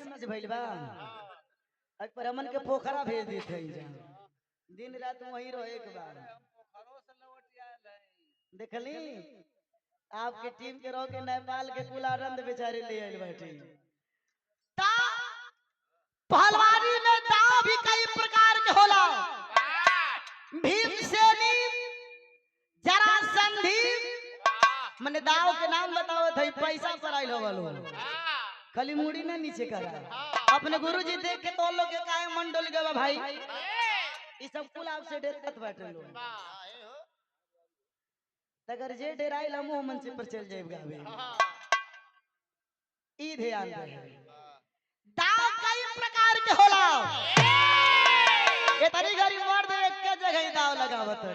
Massage भइल बा। आज पर हमन के पोखरा भेज देते हैं, दिन रात वहीं रहे के बाद देखली आपके टीम के रहो के नेपाल के कुलानंद बेचारे ले आइल बैठे। पहलवानी में दांव भी कई प्रकार के होला। भीमसेनी, जरासंधी, मने दांव के नाम बताओ थे, पैसा पर आइल हो खाली मुड़ी ना नीचे करा। अपने गुरुजी देख के तो लोग के काहे मन डोल गवा भाई, ये सब कुल आपसे डेरत बैठे लोग। अगर जे डेराइल हम मन से पर चल जाएगा अभी। ई ध्यान दे दांव कई प्रकार के होला। ये तरी गरीब मर्द एक के जगह ही दांव लगावत है।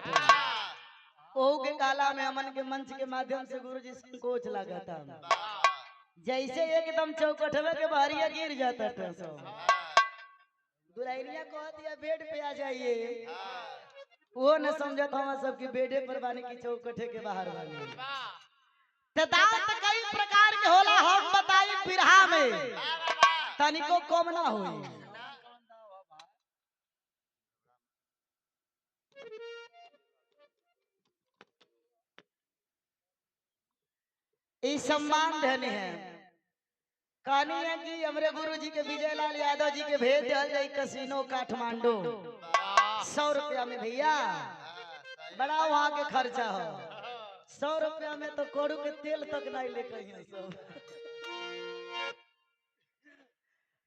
ओहू के काला में अमन के मंच के माध्यम से गुरुजी संकोच लगाता, जैसे एकदम चौकठवे के बहरिया गिर जाता था। सब दुल्हनिया कहती है बेड पे आ जाइए, वो न समझता हम सबकी बेडे पर बानी की चौकठे के बाहर बानी। तो दांव तो कई प्रकार के होला, हम बताई बिरहा में तनिको कम ना होई। इस सम्मान देने हैं कहानी है कि हमारे गुरु जी के विजय लाल यादव जी के भेज दिया जाए कसिनो काठमांडू 100 रुपया में। भैया बड़ा वहां के खर्चा हो, 100 रुपया में तो कोड़ू के तेल तक नहीं लेके सब।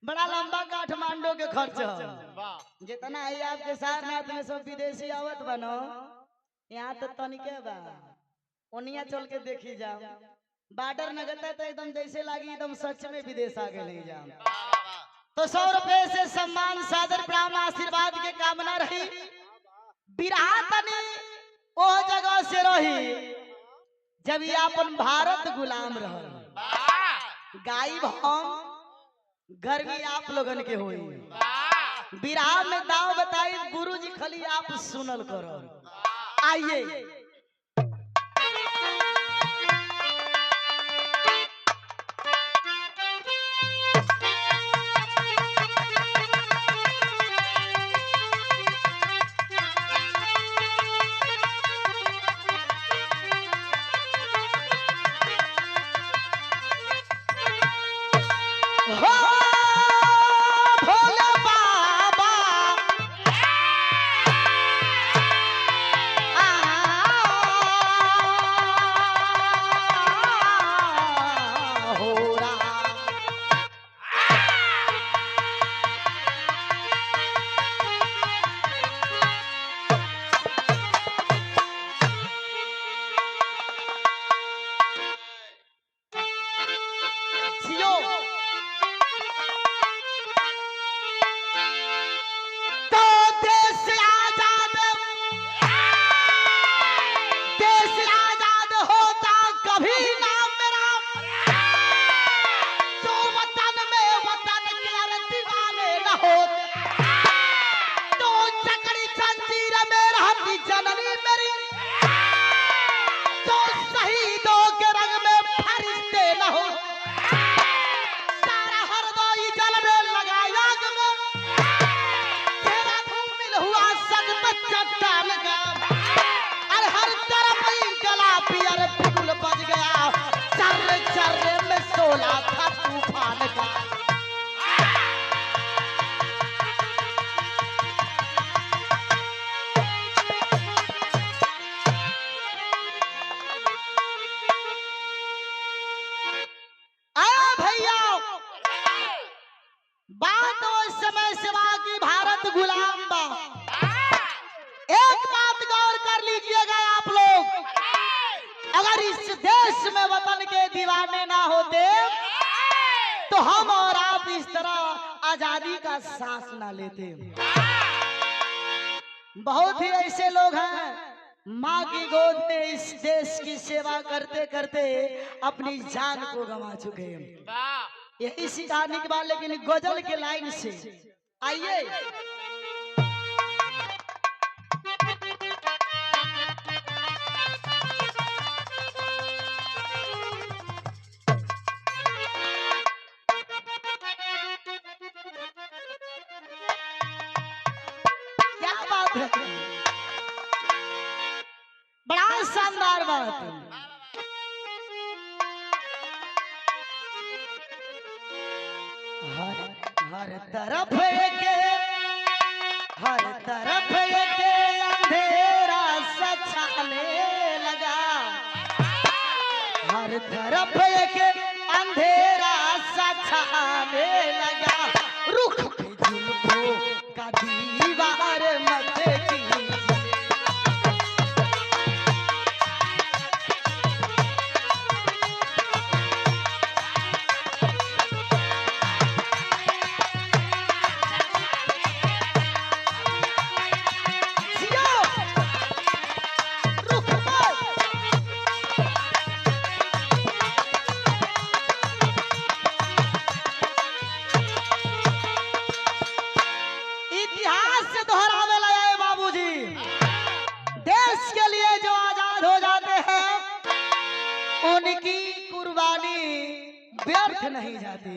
बड़ा लंबा काठमांडू के खर्चा जितना है आपके सारनाथ में सब विदेशी आवत बनो, यहाँ तो तनिके बा ओनिया चल के देखी जाओ। बॉर्डर नगता तो एकदम जैसे लागी एकदम सच में विदेश आगे नहीं जाओ। तो 100 रुपए से सम्मान सादर प्रणाम आशीर्वाद के कामना रही। बिरहा तनी ओ जगह से रही जब ये अपन भारत गुलाम रहल। गायब हम गर्मी आप लोगन के होई। बिरहा में दाव बताई गुरु जी खाली आप सुनल करो। आइए दीवाने ना होते तो हम और आप इस तरह आजादी का सांस ना लेते। बहुत ही ऐसे लोग हैं माँ की गोद में इस देश की सेवा करते करते अपनी जान को गंवा चुके हैं। यही सिखाने के बाद लेकिन गजल के लाइन से आइए बात है, बड़ा शानदार बात है। हर तरफ के हर तरफ के अंधेरा सा छाने लगा, हर तरफ के अंधेरा सा छाने लगा, रुख पे जुल्फों का दीवार मत कीजिए। इतिहास से दोहरावे लगे बाबूजी, देश के लिए जो आजाद हो जाते हैं उनकी कुर्बानी व्यर्थ नहीं जाती।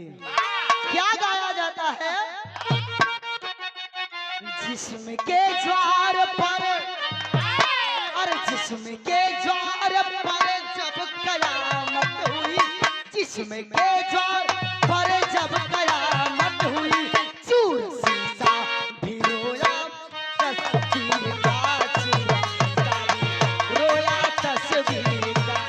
क्या गाया जाता है? जिस्म के ज्वार पर, अरे जिस्म के ज्वार पर जब कयामत हुई, जिस्म के ज्वार पर जब कयामत हुई, चूर शीशा भी रोया, तस्वीर का चूर शीशा भी रोया, तस्वीर का।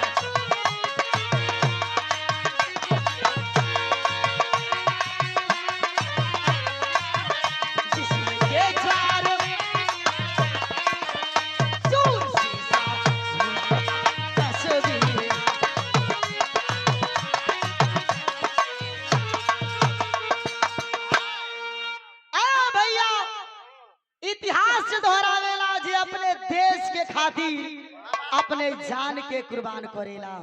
जिस्म के ज्वार चूर शीशा तस्वीर। भैया इतिहास से दोहरावेला जे अपने देश के खातिर अपने जान के कुर्बान करेला।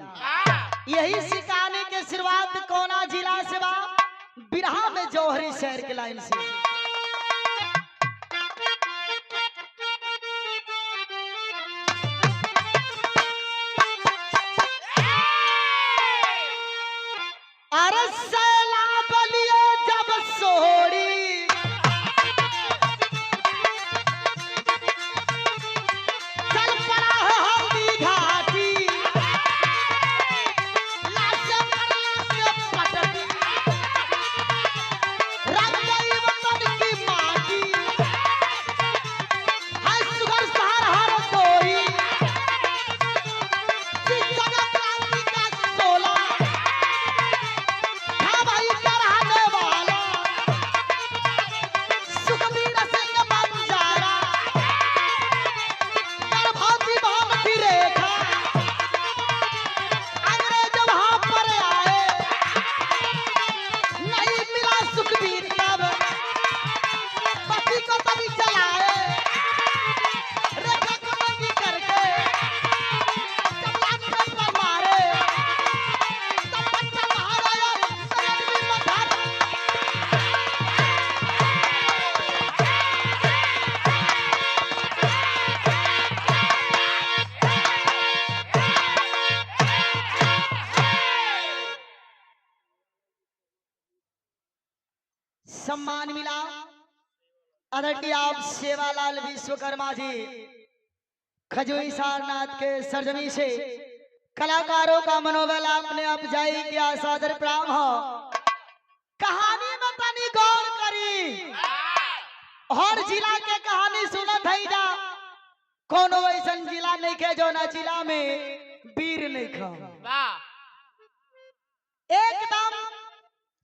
यही सिखाने के शुरुआत कोना जिला से बा, बिरहा में जौहरी शहर के लाइन से। अरे सैलाब लिए जब सोड़ी, चल पड़ा है हल्दी घाटी, लाश मरला से पटक, रंग गई वतन की माटी, है सुगर सहार हर कोई, जिस जगह क्रांति का सोला, हाँ भाई रहने वाला, सुखबीर सिंह बंजारा, गर्भवती भाव की रेखा, अंग्रेज वहां पर आए, नहीं मिला सुखबीर तब, पति को तभी चलाए, रेखा को नंगी करके, जब लाख पे मारे, तब बच्चा बाहर आया, सैयद भी मधार। सम्मान मिला आदरणीय आप सेवालाल विश्वकर्मा जी, खजूरी सारनाथ के सरजमी से कलाकारों का मनोबल आपने अफजाई किया, सादर प्रणाम हो। कहानी में तनी गौर करी, हर जिला के कहानी सुनत है जा, कोनो ऐसन जिला नहीं के जो ना जिला में वीर नहीं खा। एकदम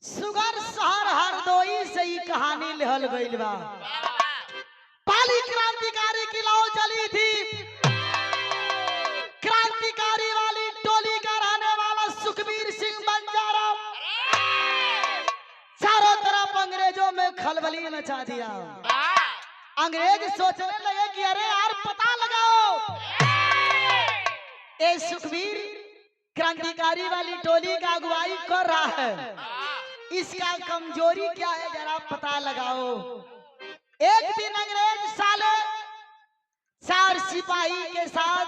सुगर शहर हरदोई से ही कहानी लिहल गइल बा। पहली क्रांतिकारी की लौ चली थी, क्रांतिकारी वाली टोली का रहने वाला सुखबीर सिंह बंजारा, चारों तरफ अंग्रेजों में खलबली मचा दिया। अंग्रेज सोचने लगे कि अरे यार पता लगाओ, ये सुखबीर क्रांतिकारी वाली टोली का अगुवाई कर रहा है, इसका कमजोरी क्या है जरा पता लगाओ। एक दिन अंग्रेज साले 4 सिपाही के साथ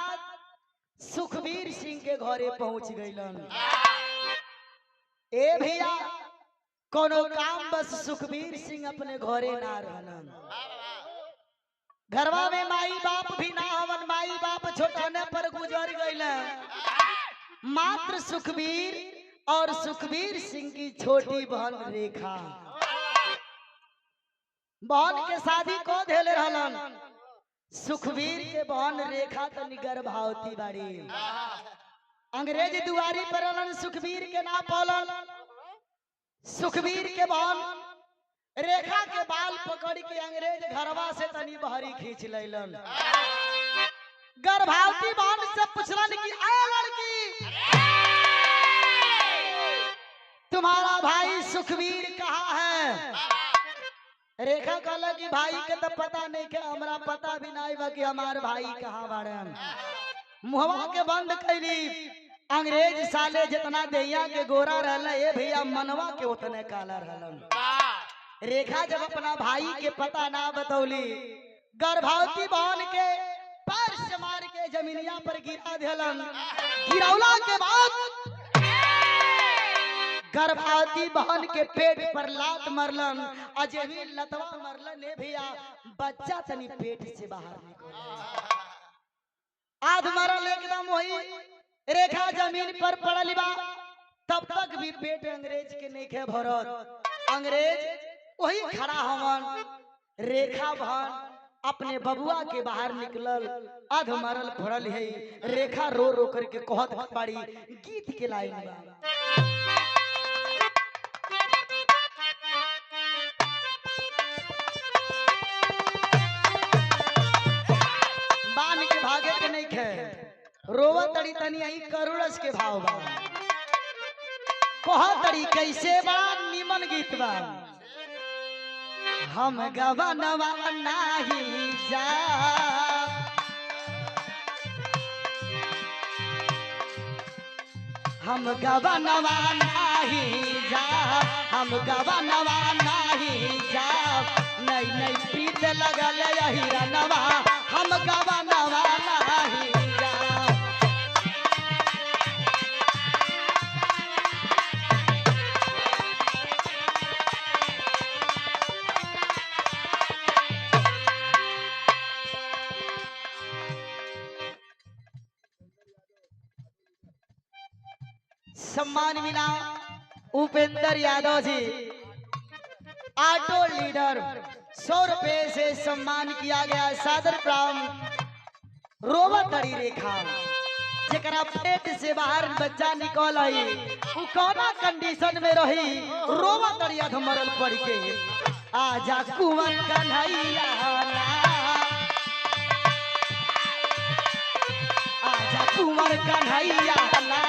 सुखबीर सिंह के घरे पहुंच गइलन। ए भैया कोनो काम बस सुखबीर सिंह अपने घरे ना रहलन। घरवा में माई बाप भी ना हवन, माई बाप छोटाने पर गुजर गए। मात्र सुखबीर और सुखबीर सिंह की छोटी बहन रेखा, बहन के शादी को धेले रहलन। सुखबीर के बहन रेखा तनी गर्भवती बाड़ी। अंग्रेज दुआरी पर रहलन, सुखबीर के ना पौलन। सुखबीर के बहन रेखा के बाल पकड़ के अंग्रेज घरवा से तनी बहरी खींच लेलन। गर्भवती बहन से पूछलन कि आए लड़की, तुम्हारा भाई सुखबीर कहाँ है? रेखा कहला कि भाई के तो पता नहीं के, हमरा पता भी नहीं बा कि हमार भाई कहाँ बाड़े। मुहवा के बंद कैली। अंग्रेज साले जितना दैया के गोरा रहला, ये भैया मनवा के उतने काला रहलन। रेखा जब अपना भाई के पता ना बतौली, गर्भवती बहन के पैर से मार के जमीनिया पर गिरा देलन। गिरौला के बाद गर्भवती बहन के पेट पर लात मरलन। अजय लतवा मरलन। ए भैया बच्चा तनी पेट से बाहर निकल आध मरल एकदम। वही रेखा जमीन पर पड़ल बा, तब तक भी पेट अंग्रेज के नहीं खे भरत। अंग्रेज वही खड़ा हवन। रेखा बहन अपने बबुआ के बाहर निकलल, अध मरल पड़ल है। रेखा रो रो करके कहत पाड़ी, गीत के लाइन बा। बान के भागे के नहीं खे, रोवा तड़ी तनी आई करुणस के भाव बा। कहा तड़ी कैसे बा, निमन गीत बा। हम गवनवा नाही जा, हम गवनवा नाही जा, हम गवनवा नाही जा। नई नई प्रीत लगल यही रनवा, हम गवनवा नाही जा। सम्मान मिला उपेंद्र यादव जी, ऑटो लीडर। 100 रुपए से सम्मान किया गया। सादर प्राम रोवा तड़ी रेखा, जरा पेट से बाहर बच्चा निकल आई, उ कौना कंडीशन में रही, रोवा तड़ी अध मरल पड़ के। आजा कुंवर कन्हैया ना, आजा कुंवर कन्हैया ना।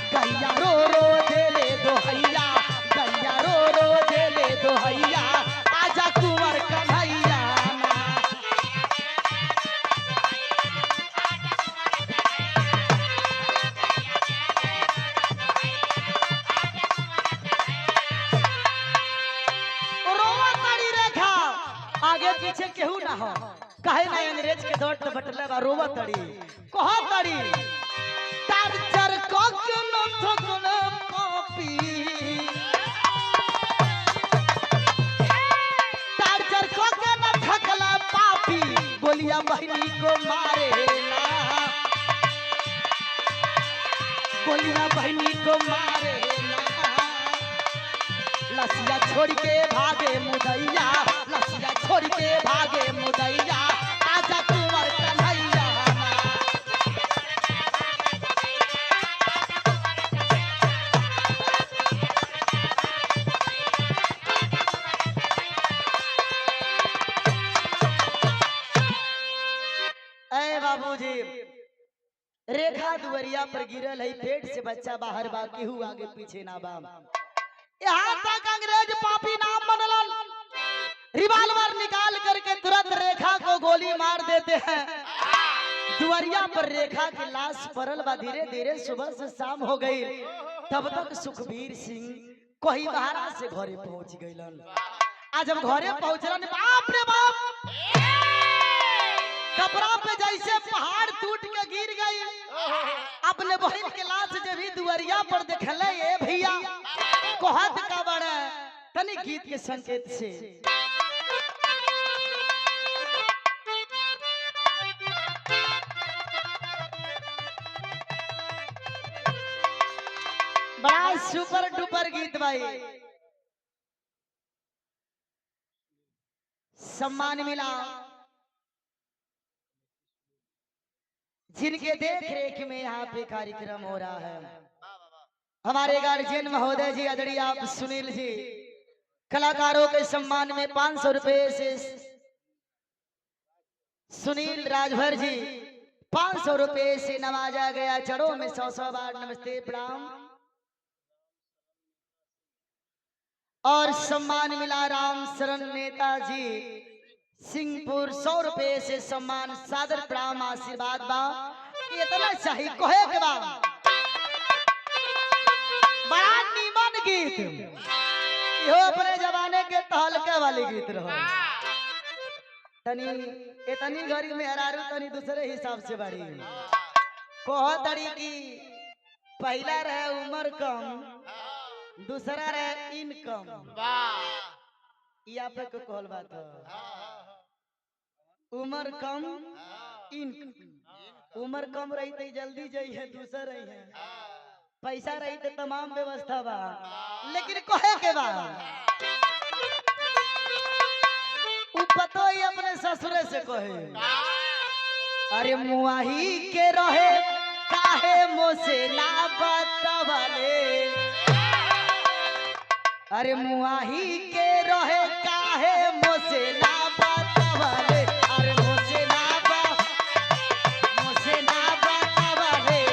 गैया रो रो देले दोहैया, गैया रो रो देले दोहैया। आजा कुंवर कन्हैया ना। रोवा ताड़ी रेखा, आगे पीछे केहू ना हो, काहे ना अंग्रेज के दौड़ तो बटले बा। रोवा ताड़ी कहा ताड़ी, टार्चर को क्यों न थकन पापी, टार्चर को क्यों न थकला पापी। गोलियां बहनी को मारेला, गोलियां बहनी को मारेला। लसिया छोड़ के भागे मुदैया, लसिया छोड़ के भागे मुदैया। आजा कुंवर कन्हैया ना। ए बाबूजी, रेखा दुवरिया पर गिरल है, पेट से बच्चा बाहर बा, केहू आगे पीछे ना बा। यहाँ तक अंग्रेज पापी नाम मनलन, रिवाल्वर निकाल करके तुरंत रेखा को गोली मार देते हैं। दुवरिया पर रेखा की लाश पड़ल बा। धीरे धीरे सुबह से शाम हो गई, तब तक सुखबीर सिंह कोई बहारा से घरे पहुंच गइलन। आज जब घरे पहुंचलन, बाप रे बाप, कपड़ा पे जैसे पहाड़ टूट के गिर गई। अपने बहन के लाश जब भी दुवरिया पर देखले, ए भैया कहत का बड़ा तनी गीत के संकेत से। सुपर डुपर गीत भाई सम्मान मिला जिनके देख रेख में यहाँ पे कार्यक्रम हो रहा है। हमारे गार्जियन महोदय जी आदरणीय आप सुनील जी कलाकारों के सम्मान में 500 रुपए से सुनील राजभर जी 500 रुपए से नवाजा गया। चढ़ो में 100 बार नमस्ते प्रणाम। और सम्मान मिला राम शरण नेताजी सिंहपुर 100 रुपए से सम्मान सादर प्रणाम आशीर्वाद बा। इतना चाहिए कहे के बा बड़ा नीमन गीत यो अपने जमाने के तहलके वाली गीत रहो। तनी इतनी घड़ी में हरारू तनी दूसरे हिसाब से बड़ी कह तड़ी की पहला रहे उम्र कम दूसरा रहे इनकम। यहाँ पे को कहल बात उम्र कम इनकम। उम्र कम रही तो जल्दी जाइए दूसरा रही है पैसा रही तो तमाम व्यवस्था बा लेकिन कहे के बा पतो ही अपने ससुरे से कहे अरे मुआही के रहे काहे मोसे ना बतवले। अरे मुआही के रहे काहे मोसे ना बतवले। अरे मोसे ना बतवले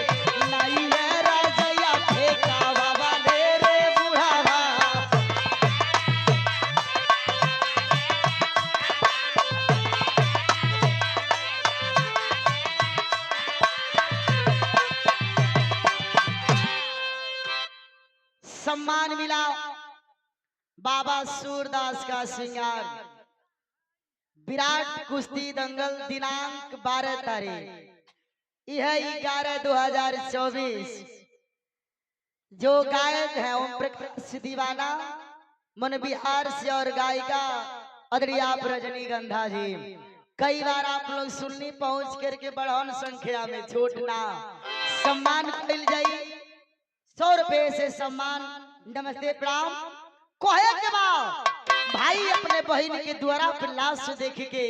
नहीं है राजया फेंकावा वाले रे बुढ़ावा। सम्मान मिला बाबा सूरदास का श्रृंगार विराट कुश्ती दंगल दिनांक 12 तारीख यह 11/2024 जो गायक है ओम प्रकाश दीवाना मन बिहार से और गायिका आदरणीय आप रजनीगंधा जी। कई बार आप लोग सुननी पहुंच करके बढ़न संख्या में छोटना सम्मान मिल जाये 100 रुपए से सम्मान नमस्ते प्रणाम। कहे के बाद भाई अपने बहन के द्वारा पर लाश देख के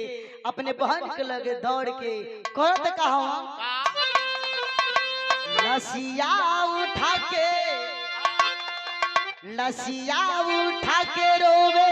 अपने बहन के लगे दौड़ के कहते कहा लसिया उठा के रोवे